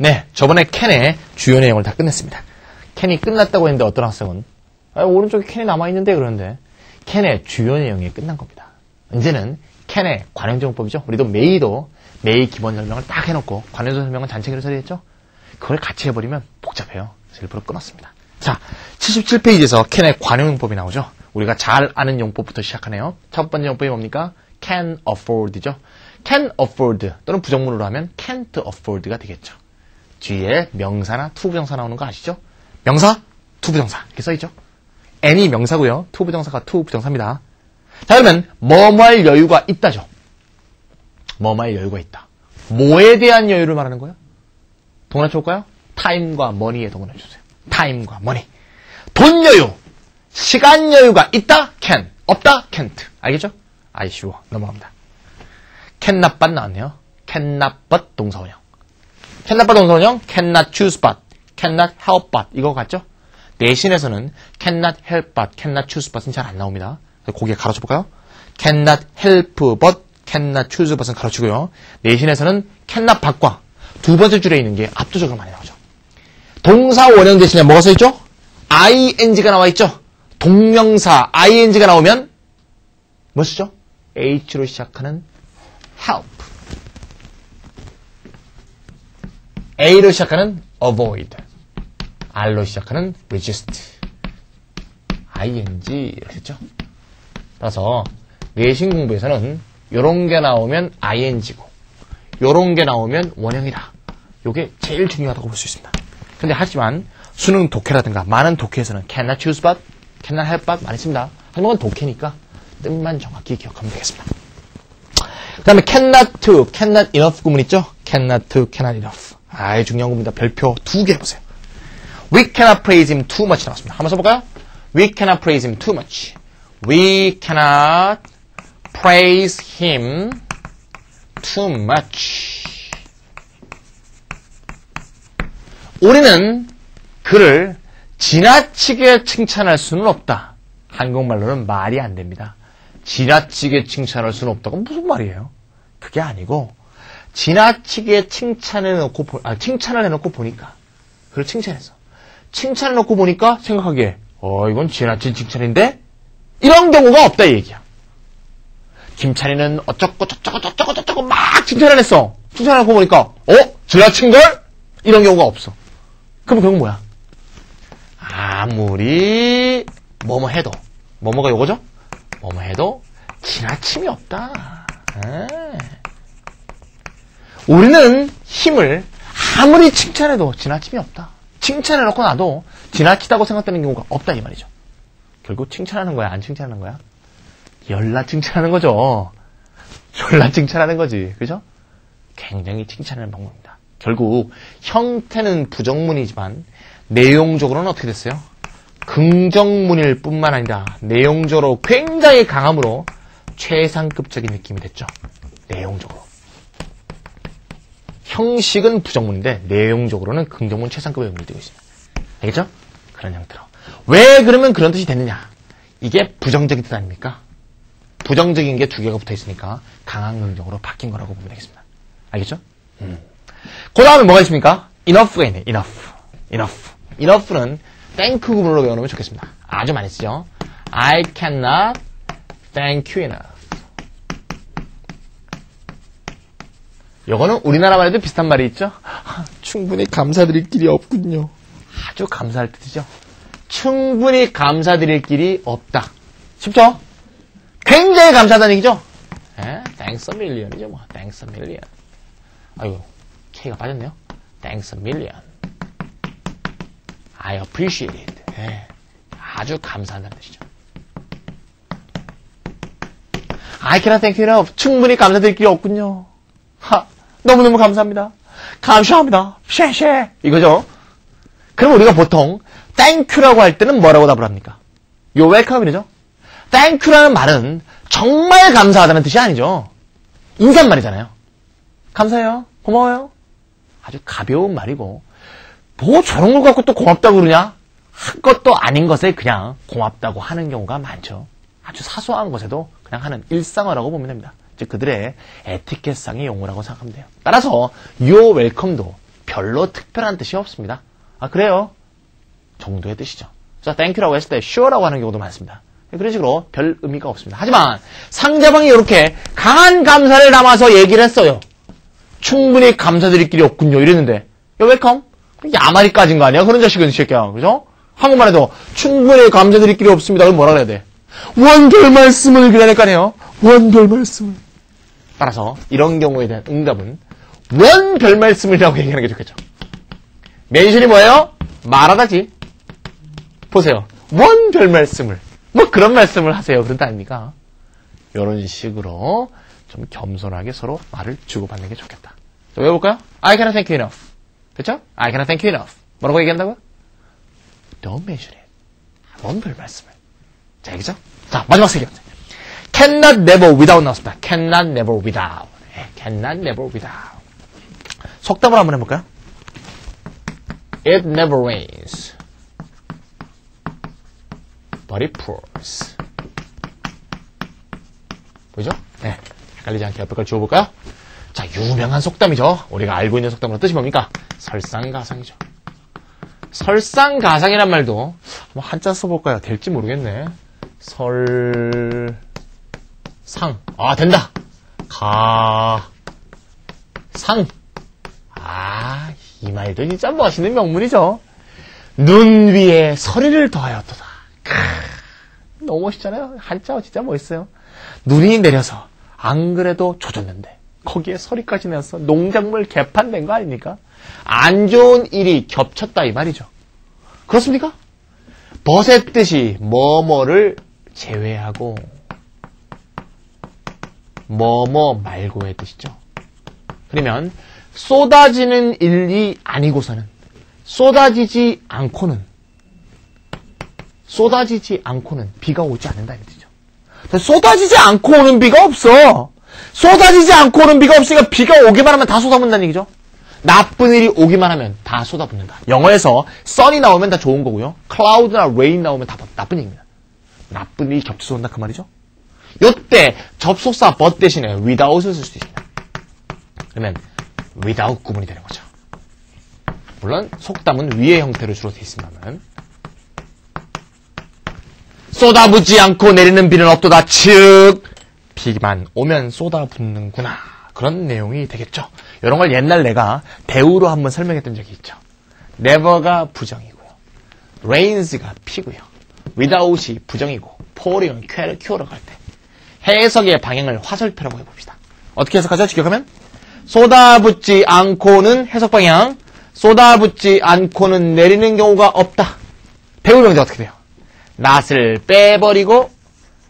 네, 저번에 캔의 주요 내용을 다 끝냈습니다. 캔이 끝났다고 했는데 어떤 학생은 오른쪽에 캔이 남아있는데 그러는데 캔의 주요 내용이 끝난 겁니다. 이제는 캔의 관용제공법이죠. 우리도 메이 기본 설명을 딱 해놓고 관용적 설명은 단체기로 처리했죠. 그걸 같이 해버리면 복잡해요. 그래서 일부러 끊었습니다. 자, 77페이지에서 캔의 관용용법이 나오죠. 우리가 잘 아는 용법부터 시작하네요. 첫 번째 용법이 뭡니까? can afford죠. can afford 또는 부정문으로 하면 can't afford가 되겠죠. 뒤에 명사나 투부정사 나오는 거 아시죠? 명사, 투부정사 이렇게 써있죠. n이 명사고요. 투부정사가 투부정사입니다. 자, 그러면 뭐뭐할 여유가 있다죠. 뭐뭐할 여유가 있다. 뭐에 대한 여유를 말하는 거예요? 동그라미 쳐볼까요? time과 money에 동그라미 주세요. time과 money. 돈 여유, 시간 여유가 있다? can. 없다? can't. 알겠죠? 아이쉬워. 넘어갑니다. cannot but 나왔네요. cannot but 동사원형. cannot but 동사원형, cannot choose but, cannot help but 이거 같죠? 내신에서는 cannot help but, cannot choose but은 잘 안 나옵니다. 거기에 가로쳐볼까요? cannot help but, cannot choose but은 가로치고요. 내신에서는 cannot but과 두 번째 줄에 있는 게 압도적으로 많이 나오죠. 동사 원형 대신에 뭐가 써있죠? ing가 나와있죠? 동명사 ing가 나오면 뭐 쓰죠? h로 시작하는 help, a로 시작하는 avoid, r로 시작하는 resist, ing 이렇게 했죠. 따라서 내신 공부에서는 요런 게 나오면 ing고 요런 게 나오면 원형이다. 요게 제일 중요하다고 볼 수 있습니다. 근데 하지만 수능 독해라든가 많은 독해에서는 cannot choose but, cannot help but 많이 씁니다. 하지만 독해니까 뜻만 정확히 기억하면 되겠습니다. 그 다음에 cannot to, cannot enough 구문 있죠? cannot to, cannot enough. 아이 중요한 구문이다. 별표 2개 해보세요. We cannot praise him too much 나왔습니다. 한번 써볼까요? We cannot praise him too much. We cannot praise him too much. 우리는 그를 지나치게 칭찬할 수는 없다. 한국말로는 말이 안 됩니다. 지나치게 칭찬할 수는 없다고 무슨 말이에요? 그게 아니고 지나치게 칭찬을 해놓고 보니까 그걸 칭찬했어. 칭찬해놓고 보니까 생각하기에 이건 지나친 칭찬인데? 이런 경우가 없다 이 얘기야. 김찬이는 어쩌고 저쩌고 막 칭찬을 했어. 칭찬해놓고 보니까 지나친걸? 이런 경우가 없어. 그럼 결국 뭐야? 아무리 뭐뭐 해도 뭐뭐가 요거죠? 뭐뭐 해도 지나침이 없다. 우리는 힘을 아무리 칭찬해도 지나침이 없다. 칭찬해놓고 나도 지나치다고 생각되는 경우가 없다 이 말이죠. 결국 칭찬하는 거야? 안 칭찬하는 거야? 열나 칭찬하는 거죠. 열나 칭찬하는 거지. 그죠? 굉장히 칭찬하는 방법입니다. 결국 형태는 부정문이지만 내용적으로는 어떻게 됐어요? 긍정문일 뿐만 아니라 내용적으로 굉장히 강함으로 최상급적인 느낌이 됐죠. 내용적으로. 형식은 부정문인데 내용적으로는 긍정문 최상급의 의미를 띠고 있습니다. 알겠죠? 그런 형태로. 왜 그러면 그런 뜻이 됐느냐? 이게 부정적인 뜻 아닙니까? 부정적인 게 두 개가 붙어 있으니까 강한 긍정으로 바뀐 거라고 보면 되겠습니다. 알겠죠? 그 다음에 뭐가 있습니까? enough가 있네. enough는 thank 구문으로 외워놓으면 좋겠습니다. 아주 많이 쓰죠. I cannot thank you enough. 요거는 우리나라만 해도 비슷한 말이 있죠. 충분히 감사드릴 길이 없군요. 아주 감사할 뜻이죠. 충분히 감사드릴 길이 없다. 쉽죠? 굉장히 감사하다는 얘기죠. Thanks a million이죠. 뭐. Thanks a million. 아이고 K가 빠졌네요. Thanks a million. I appreciate it. 아주 감사한다는 뜻이죠. I cannot thank you enough. 충분히 감사드릴 길이 없군요. 너무너무 감사합니다. 감사합니다. 쉐쉐. 이거죠. 그럼 우리가 보통 thank you라고 할 때는 뭐라고 답을 합니까? You're welcome이죠. thank you라는 말은 정말 감사하다는 뜻이 아니죠. 인사말이잖아요. 감사해요. 고마워요. 아주 가벼운 말이고 뭐 저런 걸 갖고 또 고맙다고 그러냐? 한 것도 아닌 것에 그냥 고맙다고 하는 경우가 많죠. 아주 사소한 것에도 그냥 하는 일상어라고 보면 됩니다. 즉 그들의 에티켓상의 용어라고 생각하면 돼요. 따라서 You're welcome도 별로 특별한 뜻이 없습니다. 아, 그래요? 정도의 뜻이죠. 자, thank유라고 했을 때 sure라고 하는 경우도 많습니다. 그런 식으로 별 의미가 없습니다. 하지만 상대방이 이렇게 강한 감사를 담아서 얘기를 했어요. 충분히 감사드릴 길이 없군요. 이랬는데 You're welcome? 야마리까지인 거 아니야? 그런 자식은 이 새끼야. 그죠? 한국말에도 충분히 감사드릴 길이 없습니다. 그럼 뭐라 그래야 돼? 원별 말씀을 그래야 될 거 아니에요? 원별 말씀을. 따라서 이런 경우에 대한 응답은 원별 말씀이라고 얘기하는 게 좋겠죠. 멘션이 뭐예요? 말하다지. 보세요. 원별 말씀을. 뭐 그런 말씀을 하세요. 그런 뜻 아닙니까? 이런 식으로 좀 겸손하게 서로 말을 주고받는 게 좋겠다. 자, 외워볼까요? I cannot thank you enough. 그쵸? I cannot thank you enough. 뭐라고 얘기한다고요? Don't mention it. 원별 말씀을. 자, 알겠죠? 자, 마지막 세 개째. Cannot never without 나왔습니다. Cannot never without. Cannot never without. 속담을 한번 해볼까요? It never rains. But it pours. 보이죠? 네. 헷갈리지 않게 옆에 걸 지워볼까요? 자, 유명한 속담이죠. 우리가 알고 있는 속담으로 뜻이 뭡니까? 설상가상이죠. 설상가상이란 말도 한번 한자 써볼까요? 될지 모르겠네. 설상. 아, 된다. 가상. 아, 이 말도 진짜 멋있는 명문이죠. 눈 위에 서리를 더하였도다. 너무 멋있잖아요. 한자가 진짜 멋있어요. 눈이 내려서 안 그래도 조졌는데 거기에 서리까지 내서 농작물 개판된 거 아닙니까? 안 좋은 일이 겹쳤다 이 말이죠. 그렇습니까? 벗의 뜻이 뭐뭐를 제외하고 뭐뭐 말고의 뜻이죠. 그러면 쏟아지는 일이 아니고서는 쏟아지지 않고는 비가 오지 않는다는 뜻이죠. 쏟아지지 않고 오는 비가 없어. 쏟아지지 않고 오는 비가 없으니까 비가 오기만 하면 다 쏟아붓는다는 얘기죠. 나쁜 일이 오기만 하면 다 쏟아붓는다. 영어에서 sun이 나오면 다 좋은 거고요. cloud나 rain 나오면 다 나쁜 얘기입니다. 나쁜 일이 겹쳐서 온다 그 말이죠. 요때 접속사 but 대신에 without을 쓸 수도 있습니다. 그러면 without 구문이 되는 거죠. 물론 속담은 위의 형태로 주로 되어 있습니다만 쏟아붓지 않고 내리는 비는 없도다. 즉 비만 오면 쏟아붓는구나. 그런 내용이 되겠죠. 이런 걸 옛날 내가 대우로 한번 설명했던 적이 있죠. never가 부정이고요. rains가 피고요. without이 부정이고 pouring은 큐어로 갈 때 해석의 방향을 화살표라고 해봅시다. 어떻게 해석하죠? 직역하면 쏟아붓지 않고는 해석 방향 쏟아붓지 않고는 내리는 경우가 없다. 대우 명제 어떻게 돼요? 낫을 빼버리고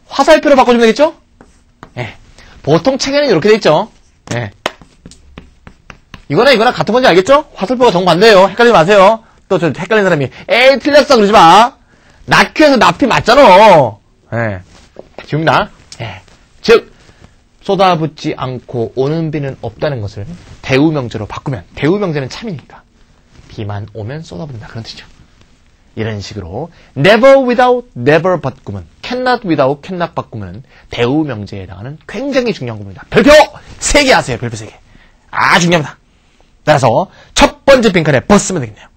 화살표로 바꿔주면 되겠죠? 예. 보통 책에는 이렇게 돼 있죠. 예. 이거나 같은 건지 알겠죠? 화살표가 정반대예요. 헷갈리지 마세요. 또 저 헷갈리는 사람이 에이 틀렸어 그러지 마. 낫큐에서 낫피 맞잖아. 예. 지웁니다. 예. 즉 쏟아붓지 않고 오는 비는 없다는 것을 대우 명제로 바꾸면 대우 명제는 참이니까 비만 오면 쏟아붓는다 그런 뜻이죠. 이런 식으로 never without, never but 구문, cannot without, cannot but 구문은 대우 명제에 해당하는 굉장히 중요한 구문입니다. 별표 3개 하세요. 별표 3개. 아주 중요합니다. 따라서 첫 번째 빈칸에 but 쓰면 되겠네요.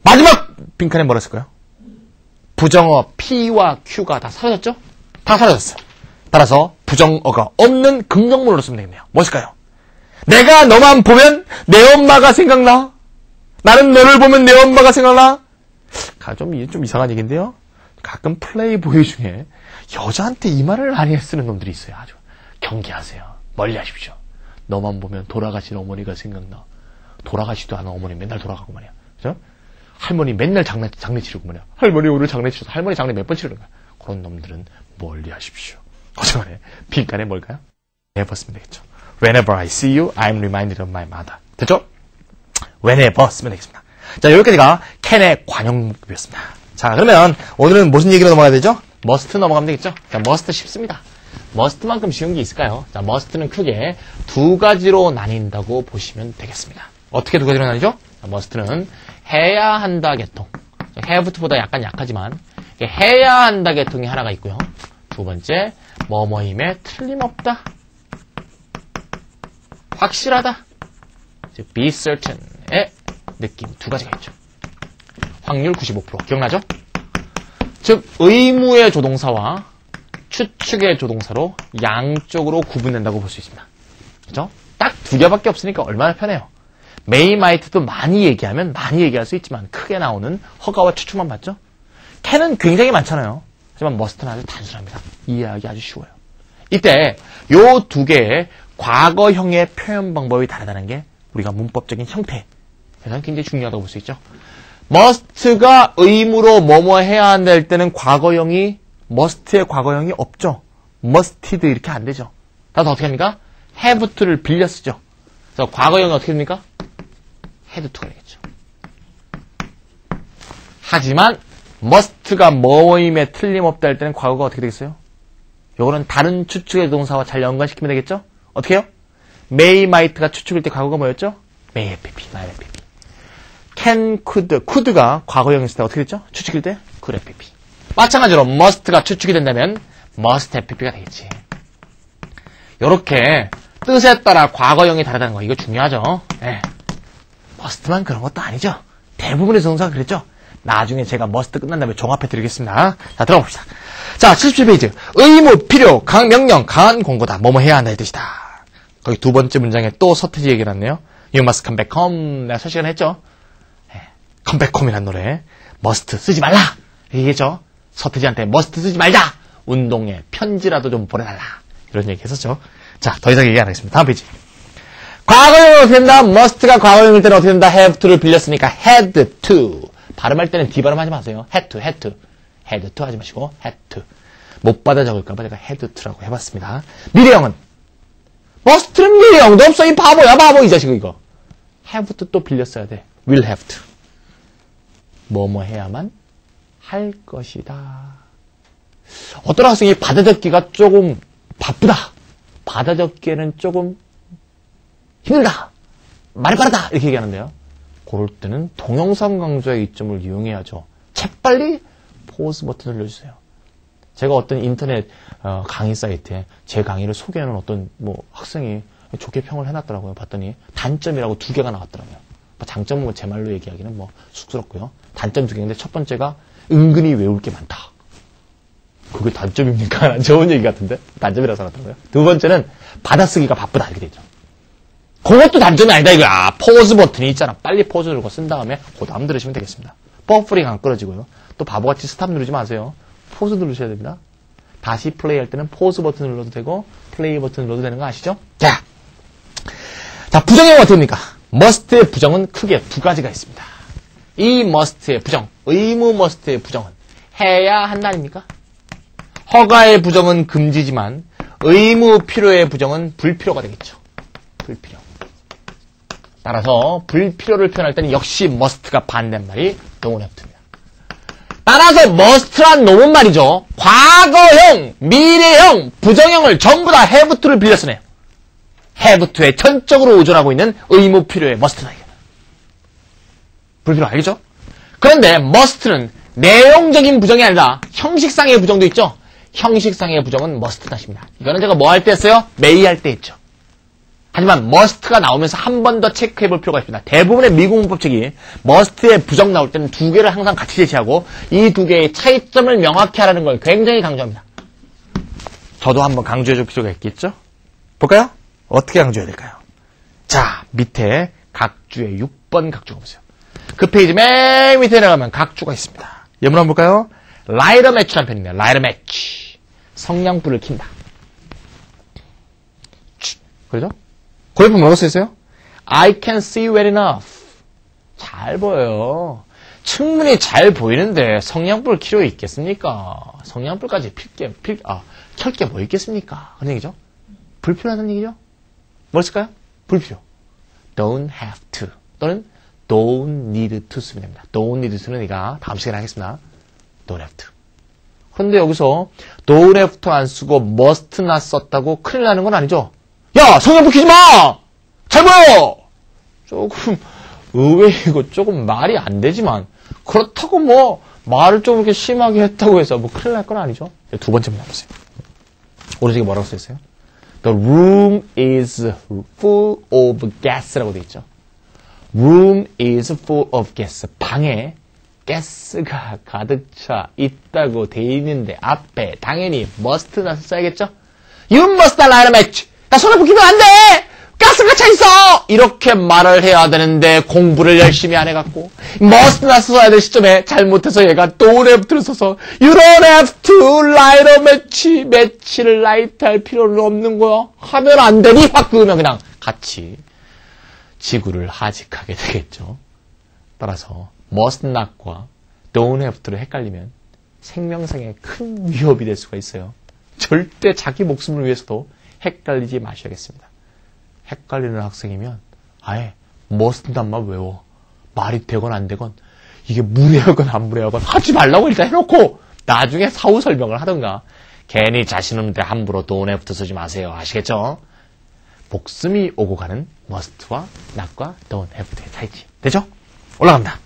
마지막 빈칸에 뭐라 쓸까요? 부정어 P와 Q가 다 사라졌죠? 다 사라졌어요. 따라서 부정어가 없는 긍정문으로 쓰면 되겠네요. 무엇일까요? 내가 너만 보면 내 엄마가 생각나. 나는 너를 보면 내 엄마가 생각나? 좀 이상한 얘기인데요. 가끔 플레이보이 중에 여자한테 이 말을 많이 쓰는 놈들이 있어요. 아주 경계하세요. 멀리 하십시오. 너만 보면 돌아가신 어머니가 생각나. 돌아가시도 않은 어머니 맨날 돌아가고 말이야. 그죠? 할머니 맨날 장례 치르고 말이야. 할머니 오늘 장례 치러서 할머니 장례 몇 번 치르는 거야. 그런 놈들은 멀리 하십시오. 어쩌네. 빈칸에 뭘까요? never 쓰면 되겠죠. Whenever I see you, I'm reminded of my mother. 됐죠? whenever 쓰면 되겠습니다. 자, 여기까지가 can의 관용문법이었습니다. 자, 그러면 오늘은 무슨 얘기로 넘어가야 되죠? must 넘어가면 되겠죠? 자, must 쉽습니다. must만큼 쉬운 게 있을까요? 자, must는 크게 두 가지로 나뉜다고 보시면 되겠습니다. 어떻게 두 가지로 나뉘죠? 자, must는 해야 한다 계통. have보다 약간 약하지만 해야 한다 계통이 하나가 있고요. 두 번째, 뭐뭐임에 틀림없다. 확실하다. 즉 be certain의 느낌 두 가지가 있죠. 확률 95% 기억나죠? 즉 의무의 조동사와 추측의 조동사로 양쪽으로 구분된다고 볼 수 있습니다. 그죠? 딱 두 개밖에 없으니까 얼마나 편해요. may, might도 많이 얘기하면 많이 얘기할 수 있지만 크게 나오는 허가와 추측만 맞죠? can은 굉장히 많잖아요. 하지만 must는 아주 단순합니다. 이해하기 아주 쉬워요. 이때 요 두 개의 과거형의 표현 방법이 다르다는 게 우리가 문법적인 형태에서 굉장히 중요하다고 볼 수 있죠. must가 의무로 뭐뭐 해야 한다 할 때는 과거형이 must의 과거형이 없죠. musted 이렇게 안 되죠. 따라서 어떻게 합니까? have to를 빌려 쓰죠. 그래서 과거형이 어떻게 됩니까? had to가 되겠죠. 하지만 must가 뭐임에 틀림없다 할 때는 과거가 어떻게 되겠어요? 요거는 다른 추측의 동사와 잘 연관시키면 되겠죠? 어떻게 해요? may, might가 추측일 때 과거가 뭐였죠? may have been, might have been. can, could가 과거형이었을 때 어떻게 됐죠? 추측일 때 could have been. 마찬가지로 must가 추측이 된다면 must have be가 되겠지. 요렇게 뜻에 따라 과거형이 다르다는 거 이거 중요하죠. 네. must만 그런 것도 아니죠. 대부분의 동사가 그랬죠. 나중에 제가 must 끝난 다음에 종합해 드리겠습니다. 자, 들어봅시다. 자, 77페이지. 의무, 필요, 명령, 강한 권고다. 뭐뭐 해야 한다의 뜻이다. 거기 두 번째 문장에 또 서태지 얘기를 했네요. You must come back home. 내가 설 시간에 했죠. 네. come back home이란 노래. must 쓰지 말라. 얘기했죠. 서태지한테 must 쓰지 말자. 운동에 편지라도 좀 보내달라. 이런 얘기 했었죠. 자, 더 이상 얘기 안 하겠습니다. 다음 페이지. 과거형은 어떻게 된다? must가 과거형일 때는 어떻게 된다? have to를 빌렸으니까 had to. 발음할 때는 D 발음하지 마세요. had to 하지 마시고 had to. 못 받아 적을까봐 제가 had to라고 해봤습니다. 미래형은 must는 미래형도 없어. 이 바보야 바보 이 자식 이거. have to 또 빌렸어야 돼. will have to. 뭐뭐 해야만 할 것이다. 어떤 학생이 받아 적기가 조금 바쁘다. 받아 적기에는 조금 힘들다. 말이 빠르다. 이렇게 얘기하는데요. 그럴 때는 동영상 강좌의 이점을 이용해야죠. 재빨리 포즈 버튼 눌러주세요. 제가 어떤 인터넷 강의 사이트에 제 강의를 소개하는 어떤 학생이 좋게 평을 해놨더라고요. 봤더니 단점이라고 두 개가 나왔더라고요. 장점은 제 말로 얘기하기는 쑥스럽고요. 단점 두 개인데 첫 번째가 은근히 외울 게 많다. 그게 단점입니까? 좋은 얘기 같은데? 단점이라고 생각하더라고요. 두 번째는 받아쓰기가 바쁘다. 이렇게 되죠. 그것도 단점이 아니다 이거야. 포즈 버튼이 있잖아. 빨리 포즈 누르고 쓴 다음에 그 다음 들으시면 되겠습니다. 버퍼링 안 끊어지고요. 또 바보같이 스탑 누르지 마세요. 포즈 누르셔야 됩니다. 다시 플레이할 때는 포즈 버튼 눌러도 되고 플레이 버튼 눌러도 되는 거 아시죠? 자, 부정형은 어떻게 됩니까? must의 부정은 크게 두 가지가 있습니다. 이 must의 부정, 의무 must의 부정은 해야 한다 아닙니까? 허가의 부정은 금지지만 의무 필요의 부정은 불필요가 되겠죠. 불필요. 따라서 불필요를 표현할 때는 역시 must가 반대말이 don't have to입니다. 따라서 must란 놈은 말이죠. 과거형, 미래형, 부정형을 전부 다 have to를 빌려 쓰네요. have to에 전적으로 의존하고 있는 의무 필요의 must다. 불필요 알겠죠? 그런데 must는 내용적인 부정이 아니라 형식상의 부정도 있죠. 형식상의 부정은 must 다십니다. 이거는 제가 뭐 할 때 했어요? may 할 때 했죠. 하지만 must가 나오면서 한 번 더 체크해 볼 필요가 있습니다. 대부분의 미국 문법책이 must의 부정 나올 때는 두 개를 항상 같이 제시하고 이 두 개의 차이점을 명확히 하라는 걸 굉장히 강조합니다. 저도 한번 강조해 줄 필요가 있겠죠? 볼까요? 어떻게 강조해야 될까요? 자, 밑에 각주의 6번 각주가 보세요. 그 페이지 맨 밑에 내려가면 각주가 있습니다. 예문 한번 볼까요? light a match라는 편입니다. light a match. 성냥불을 킨다. 그러죠? 그 옆에 뭐라고 써있어요? I can see well enough. 잘 보여요. 충분히 잘 보이는데 성냥불 킬 필요 있겠습니까? 성냥불까지 켤 게 뭐 있겠습니까? 그런 얘기죠? 불필요하다는 얘기죠? 뭘 쓸까요? 불필요. Don't have to 또는 don't need to 쓰면 됩니다. don't need to는 우리가 다음 시간에 하겠습니다. don't have to. 그런데 여기서 don't have to 안 쓰고 must not 썼다고 큰일 나는 건 아니죠? 야! 성냥불 켜지 마! 잘 보여! 조금 의외이고 조금 말이 안 되지만 그렇다고 말을 좀 이렇게 심하게 했다고 해서 큰일 날 건 아니죠? 두 번째 문제 보세요. 오른쪽에 뭐라고 써있어요? The room is full of gas라고 되어 있죠. room is full of gas. 방에 가스가 가득 차 있다고 돼 있는데 앞에 당연히 must 나서 써야겠죠? You must light a match. 나 손에 붙이면 안 돼! 가스가 차 있어! 이렇게 말을 해야 되는데 공부를 열심히 안 해갖고 must 나서 써야 될 시점에 잘못해서 얘가 don't have를 써서 You don't have to light a match. 매치를 라이트 할 필요는 없는 거야. 하면 안 되니? 확 그으면 그냥 같이 지구를 하직하게 되겠죠. 따라서 must not과 don't have to를 헷갈리면 생명상에 큰 위협이 될 수가 있어요. 절대 자기 목숨을 위해서도 헷갈리지 마셔야겠습니다. 헷갈리는 학생이면 아예 must not만 외워. 말이 되건 안 되건 이게 무례하건 안 무례하건 하지 말라고 일단 해놓고 나중에 사후 설명을 하던가. 괜히 자신 없는데 함부로 don't have to 쓰지 마세요. 아시겠죠? 목숨이 오고 가는 must와 not과 don't have to의 차이지. 되죠? 올라갑니다.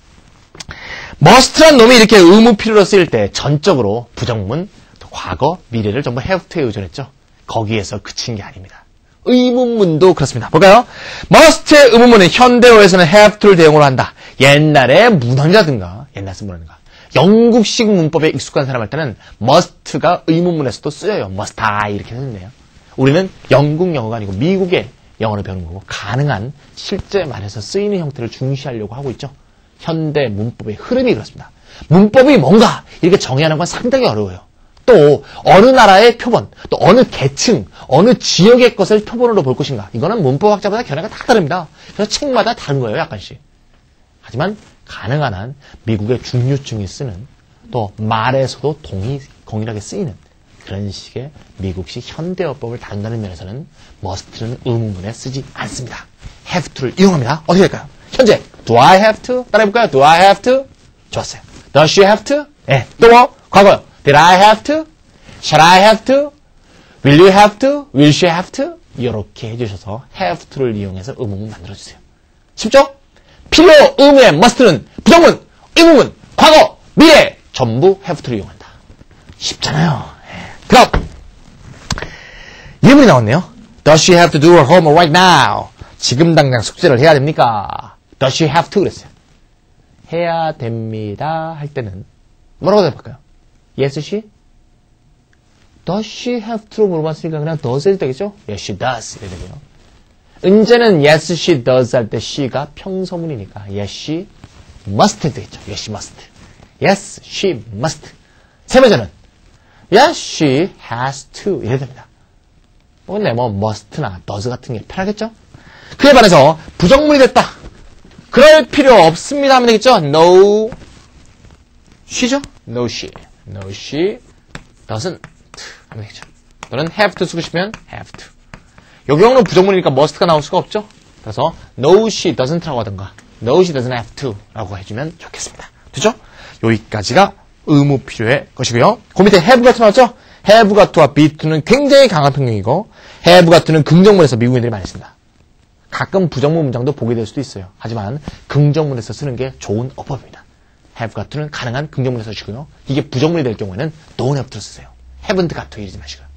must란 놈이 이렇게 의무 필요로 쓰일 때 전적으로 부정문, 과거, 미래를 전부 have to에 의존했죠. 거기에서 그친 게 아닙니다. 의문문도 그렇습니다. 볼까요? must의 의문문은 현대어에서는 have to를 대용으로 한다. 옛날에 문헌이라든가, 옛날 쓴 문헌인가, 영국식 문법에 익숙한 사람 할 때는 must가 의문문에서도 쓰여요. must die 이렇게 했는데요. 우리는 영국 영어가 아니고 미국의 영어를 배우는 거고 가능한 실제 말에서 쓰이는 형태를 중시하려고 하고 있죠. 현대 문법의 흐름이 그렇습니다. 문법이 뭔가 이렇게 정의하는 건 상당히 어려워요. 또 어느 나라의 표본, 또 어느 계층, 어느 지역의 것을 표본으로 볼 것인가. 이거는 문법학자마다 견해가 다 다릅니다. 그래서 책마다 다른 거예요. 약간씩. 하지만 가능한 한 미국의 중류층이 쓰는 또 말에서도 동일하게 쓰이는 그런 식의 미국식 현대어법을 다룬다는 면에서는 must는 의문문에 쓰지 않습니다. have to를 이용합니다. 어떻게 할까요? 현재 do I have to? 따라해볼까요? do I have to? 좋았어요. does she have to? 네. 또 뭐? 과거요. did I have to? shall I have to? will you have to? will she have to? 이렇게 해주셔서 have to를 이용해서 의문문 만들어주세요. 쉽죠? 필요, 의무의 must는 부정문, 의문문, 과거, 미래 전부 have to를 이용한다. 쉽잖아요. 그럼 예문이 나왔네요. Does she have to do her homework right now? 지금 당장 숙제를 해야 됩니까? Does she have to? 그랬어요. 해야 됩니다 할 때는 뭐라고 대답할까요? Yes, she? Does she have to로 물어봤으니까 그냥 does 해도 되겠죠? Yes, she does 이래야 되고요. 은재는 yes, she does 할 때 she가 평서문이니까 yes, she must 해도 되겠죠? Yes, she must. Yes, she must. 세 번째는 Yes, she has to 이래야 됩니다. 근데 뭐 must나 does 같은 게 편하겠죠? 그에 반해서 부정문이 됐다. 그럴 필요 없습니다 하면 되겠죠? No, she죠? No, she. No, she doesn't 하면 되겠죠. 또는 have to 쓰고 싶으면 have to. 이 경우는 부정문이니까 must가 나올 수가 없죠? 그래서 no, she doesn't라고 하든가 no, she doesn't have to 라고 해주면 좋겠습니다. 되죠? 여기까지가 의무 필요의 것이고요. 그 밑에 have가 나왔죠? have가 to와 be to는 굉장히 강한 평형이고 have가 to는 긍정문에서 미국인들이 많이 씁니다. 가끔 부정문 문장도 보게 될 수도 있어요. 하지만 긍정문에서 쓰는 게 좋은 어법입니다. have가 to는 가능한 긍정문에서 쓰시고요. 이게 부정문이 될 경우에는 don't have to 쓰세요. haven't got to 이러지 마시고요.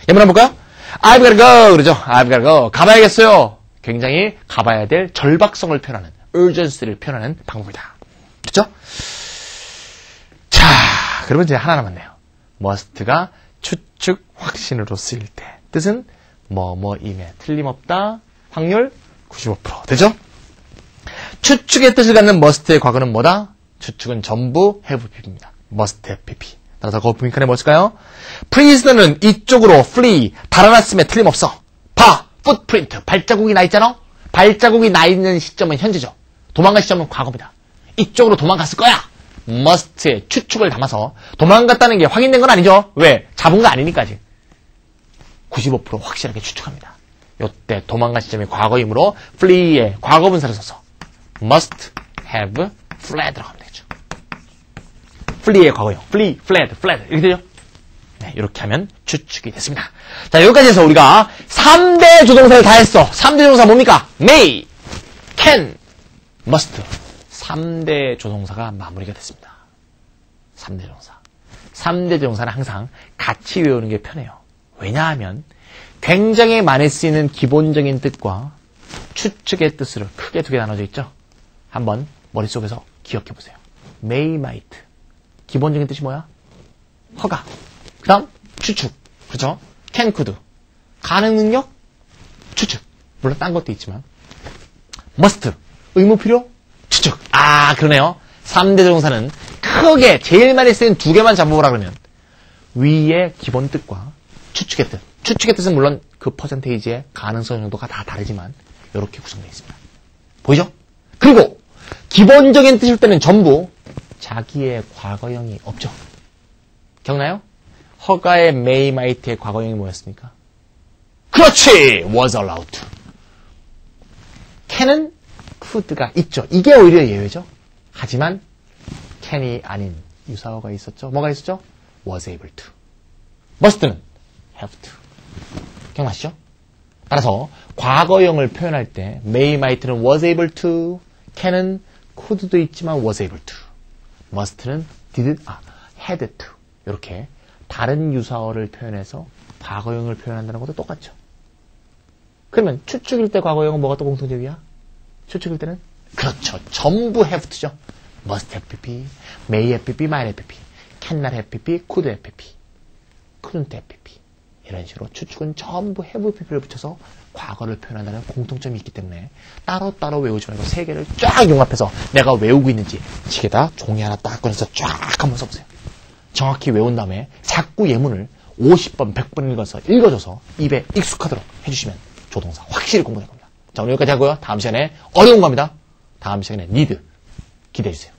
예문 한번 볼까요? I've gotta go 그러죠. I've gotta go. 가봐야겠어요. 굉장히 가봐야 될 절박성을 표현하는 urgency를 표현하는 방법이다. 그렇죠? 자, 그러면 이제 하나 남았네요. must가 추측 확신으로 쓰일 때 뜻은 뭐뭐임에 틀림없다. 확률 95% 되죠? 추측의 뜻을 갖는 must의 과거는 뭐다? 추측은 전부 have pp입니다. must have pp. 따라서 그 빈칸에 뭘까요? prisoner는 이쪽으로 flee 달아났음에 틀림없어. 봐, footprint 발자국이 나 있잖아. 발자국이 나 있는 시점은 현재죠. 도망간 시점은 과거입니다. 이쪽으로 도망갔을 거야. must의 추측을 담아서 도망갔다는 게 확인된 건 아니죠. 왜? 잡은 거 아니니까 아직. 95% 확실하게 추측합니다. 이때 도망간 시점이 과거이므로 flee의 과거분사를 써서 must have fled라고 하면 되겠죠. flee의 과거요. flee, fled, fled 이렇게 되죠. 네, 이렇게 하면 추측이 됐습니다. 자, 여기까지 해서 우리가 3대 조동사를 다 했어. 3대 조동사 뭡니까? may, can, must 3대 조동사가 마무리가 됐습니다. 3대 조동사. 3대 조동사는 항상 같이 외우는 게 편해요. 왜냐하면 굉장히 많이 쓰이는 기본적인 뜻과 추측의 뜻으로 크게 두 개 나눠져 있죠. 한번 머릿속에서 기억해보세요. may, might. 기본적인 뜻이 뭐야? 허가. 그 다음 추측. 그렇죠? can, could. 가능 능력? 추측. 물론 딴 것도 있지만. must. 의무 필요? 추측. 아, 그러네요. 3대 조동사는 크게 제일 많이 쓰인 두 개만 잡아보라 그러면 위의 기본 뜻과 추측의 뜻. 추측의 뜻은 물론 그 퍼센테이지의 가능성 정도가 다 다르지만 이렇게 구성되어 있습니다. 보이죠? 그리고 기본적인 뜻일 때는 전부 자기의 과거형이 없죠. 기억나요? 허가의 may, might의 과거형이 뭐였습니까? 그렇지! was allowed to. can은 could가 있죠. 이게 오히려 예외죠. 하지만 can이 아닌 유사어가 있었죠. 뭐가 있었죠? was able to. must는 have to. 기억나시죠? 따라서 과거형을 표현할 때 may, might는 was able to, can은 could도 있지만 was able to, must는 had to. 이렇게 다른 유사어를 표현해서 과거형을 표현한다는 것도 똑같죠. 그러면 추측일 때 과거형은 뭐가 또 공통적이야? 추측일 때는 그렇죠. 전부 have to죠. must have pp, may have pp, might have pp, cannot have pp, could have pp, couldn't have pp. 이런 식으로 추측은 전부 have pp를 붙여서 과거를 표현한다는 공통점이 있기 때문에 따로따로 외우지 말고 세 개를 쫙 융합해서 내가 외우고 있는지 책에다 종이 하나 딱 꺼내서 쫙 한번 써보세요. 정확히 외운 다음에 자꾸 예문을 50번, 100번 읽어줘서 입에 익숙하도록 해주시면 조동사 확실히 공부될 겁니다. 자, 오늘 여기까지 하고요. 다음 시간에 어려운 겁니다. 다음 시간에 need 기대해주세요.